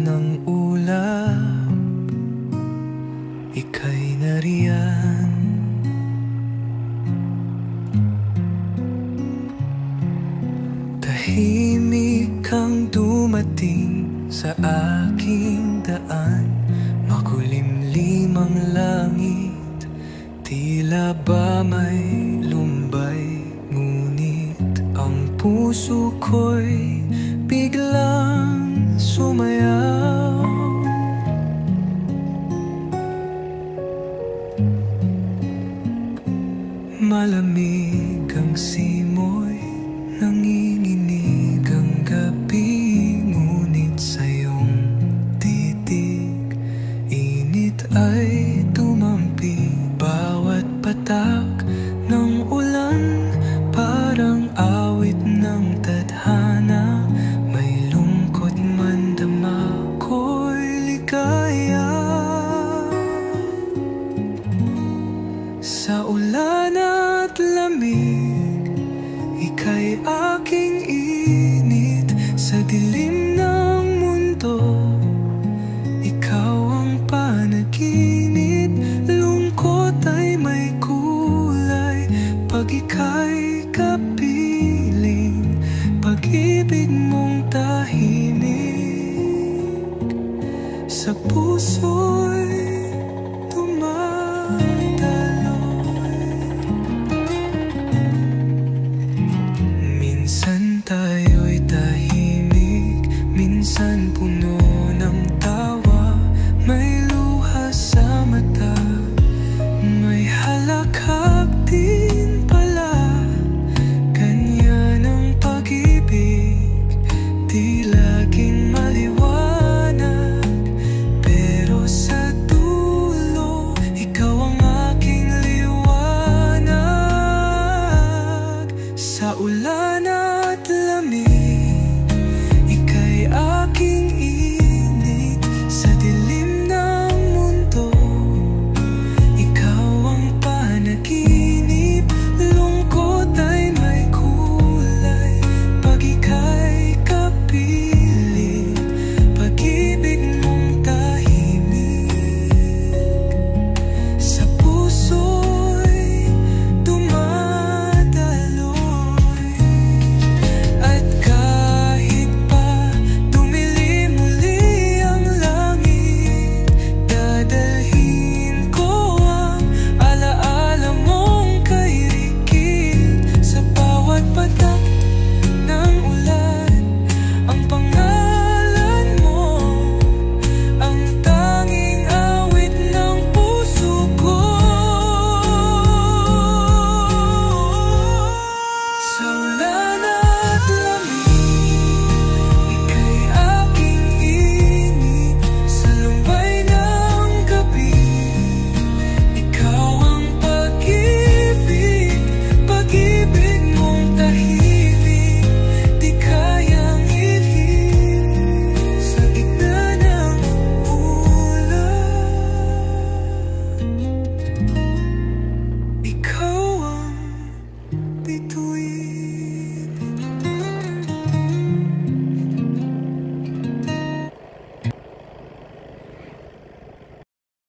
ng ulap, ika'y nariyan. Tahimik kang dumating sa aking daan, makulimlim ang langit, tila ba may lumbay, ngunit ang puso ko'y biglang sumayaw. Malamig ang simoy, nanginginig ang gabi, ngunit sa iyong titig, init ay tumampi. Bawat patak ng ulan, parang awit ng tadhana, may lungkot man dama ko'y ligaya. Sa ulan at lamig, ika'y aking init. Sa dilim ng mundo, ikaw ang panaginip. Lungkot ay may kulay pag ika'y kapiling, pag-ibig mong tahimik sa puso'y